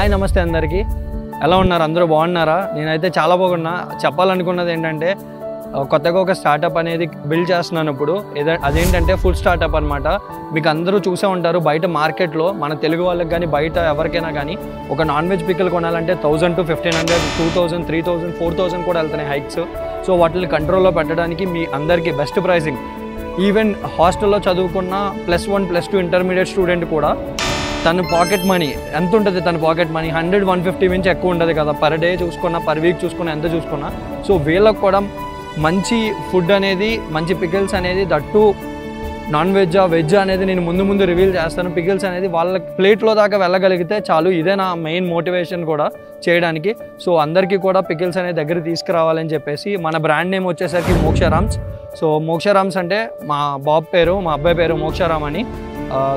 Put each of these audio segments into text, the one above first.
hi నమస్తే అందరికీ ఎలా ఉన్నారు అందరూ బాగున్నారా నేనైతే చాలా బాగున్నా చెప్పాలనుకున్నది ఏంటంటే కొత్తగా ఒక స్టార్టప్ అనేది బిల్డ్ చేస్తున్నాను ఇప్పుడు అదేంటంటే ఫుడ్ స్టార్టప్ అన్నమాట మీకు అందరూ చూసే ఉంటారు బయట మార్కెట్లో మన తెలుగు వాళ్ళకి కానీ బయట ఎవరికైనా కానీ ఒక నాన్ వెజ్ పిక్కల్ కొనాలంటే 1000 to 1500 2000 3000 4000 కూడా వెళ్తున్నాయి హైక్స్ సో వాటిని కంట్రోల్లో పెట్టడానికి మీ అందరికీ బెస్ట్ ప్రైసింగ్ ఈవెన్ హాస్టల్లో చదువుకున్న +1 +2 ఇంటర్మీడియట్ స్టూడెంట్ కూడా తన పాకెట్ మనీ ఎంత ఉంటుంది తన పాకెట్ మనీ 100-150 నుంచి ఎక్కువ ఉంటుంది కదా పర్ డే చూసుకున్నా పర్ వీక్ చూసుకున్నా ఎంత చూసుకున్నా సో వీళ్ళకి కూడా మంచి ఫుడ్ అనేది మంచి పికిల్స్ అనేది దట్టు నాన్ వెజ్ అనేది నేను ముందు రివీల్ చేస్తాను పికిల్స్ అనేది వాళ్ళ ప్లేట్లో దాకా వెళ్ళగలిగితే చాలు ఇదే నా మెయిన్ మోటివేషన్ కూడా చేయడానికి సో అందరికీ కూడా పికిల్స్ అనేది దగ్గర తీసుకురావాలని చెప్పేసి మన బ్రాండ్ నేమ్ వచ్చేసరికి మోక్షరామ్స్ సో మోక్షరామ్స్ అంటే మా బాబు పేరు మా అబ్బాయి పేరు మోక్షరామ్ అని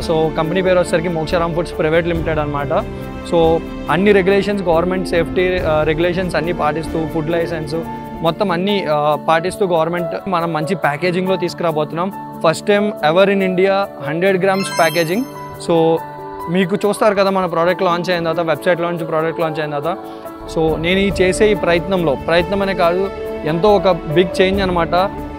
సో కంపెనీ పేరు వచ్చేసరికి మోక్షరామ్ ఫుడ్స్ ప్రైవేట్ లిమిటెడ్ అనమాట సో అన్ని రెగ్యులేషన్స్ గవర్నమెంట్ సేఫ్టీ రెగ్యులేషన్స్ అన్నీ పాటిస్తూ ఫుడ్ లైసెన్స్ మొత్తం అన్నీ పాటిస్తూ గవర్నమెంట్ మనం మంచి ప్యాకేజింగ్లో తీసుకురాబోతున్నాం first time ever in India 100 grams packaging so మీకు చూస్తారు కదా మన ప్రోడక్ట్ లాంచ్ అయిన తర్వాత వెబ్సైట్లో నుంచి ప్రోడక్ట్ లాంచ్ అయిన తర్వాత సో నేను చేసే ఈ ప్రయత్నం అనే కాదు ఎంతో ఒక బిగ్ చేంజ్ అనమాట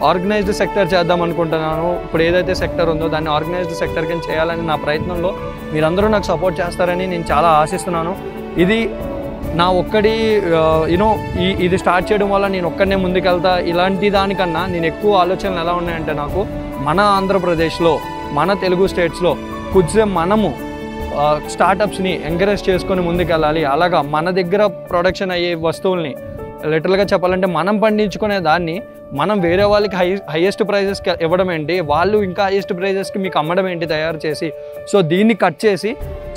ఆర్గనైజ్డ్ సెక్టర్ చేద్దాం అనుకుంటున్నాను ఇప్పుడు ఏదైతే సెక్టర్ ఉందో దాన్ని ఆర్గనైజ్డ్ సెక్టర్ కింద చేయాలని నా ప్రయత్నంలో మీరందరూ నాకు సపోర్ట్ చేస్తారని నేను చాలా ఆశిస్తున్నాను ఇది నా ఒక్కడి ఇది స్టార్ట్ చేయడం వల్ల నేను ఒక్కడనే ముందుకెళ్తా ఇలాంటి దానికన్నా నేను ఎక్కువ ఆలోచనలు ఎలా ఉన్నాయంటే నాకు మన ఆంధ్రప్రదేశ్లో మన తెలుగు స్టేట్స్లో కొంచెం మనము స్టార్టప్స్ని ఎంకరేజ్ చేసుకొని ముందుకెళ్ళాలి అలాగా మన దగ్గర ప్రొడక్షన్ అయ్యే వస్తువుల్ని లిటరల్గా చెప్పాలంటే మనం పండించుకునే దాన్ని మనం వేరే వాళ్ళకి హైయెస్ట్ ప్రైజెస్కి ఇవ్వడం ఏంటి వాళ్ళు ఇంకా హైయెస్ట్ ప్రైజెస్కి మీకు అమ్మడం ఏంటి తయారు చేసి సో దీన్ని కట్ చేసి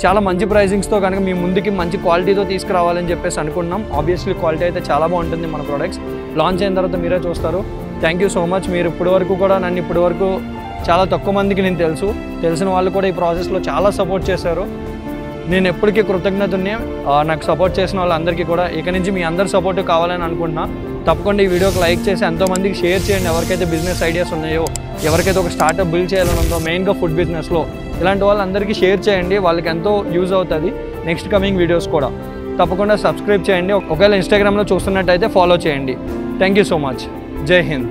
చాలా మంచి ప్రైజింగ్స్తో కనుక మీ ముందుకి మంచి క్వాలిటీతో తీసుకురావాలని చెప్పేసి అనుకున్నాం ఆబ్వియస్లీ క్వాలిటీ అయితే చాలా బాగుంటుంది మన ప్రోడక్ట్స్ లాంచ్ అయిన తర్వాత మీరే చూస్తారు థ్యాంక్ యూ సో మచ్ మీరు ఇప్పటివరకు కూడా నన్ను ఇప్పటివరకు చాలా తక్కువ మందికి నేను తెలిసిన వాళ్ళు కూడా ఈ ప్రాసెస్లో చాలా సపోర్ట్ చేశారు నేను ఎప్పటికీ కృతజ్ఞతని నాకు సపోర్ట్ చేసిన వాళ్ళందరికీ కూడా ఇక నుంచి మీ అందరి సపోర్ట్ కావాలని అనుకుంటున్నా తప్పకుండా ఈ వీడియోకి లైక్ చేసి ఎంతోమందికి షేర్ చేయండి ఎవరికైతే బిజినెస్ ఐడియాస్ ఉన్నాయో ఎవరికైతే ఒక స్టార్టప్ బిల్డ్ చేయాలని ఉందో మెయిన్గా ఫుడ్ బిజినెస్లో ఇలాంటి వాళ్ళందరికీ షేర్ చేయండి వాళ్ళకి ఎంతో యూజ్ అవుతుంది నెక్స్ట్ కమింగ్ వీడియోస్ కూడా తప్పకుండా సబ్స్క్రైబ్ చేయండి ఒకవేళ ఇన్స్టాగ్రామ్లో చూస్తున్నట్టయితే ఫాలో చేయండి థ్యాంక్ యూ సో మచ్ జై హింద్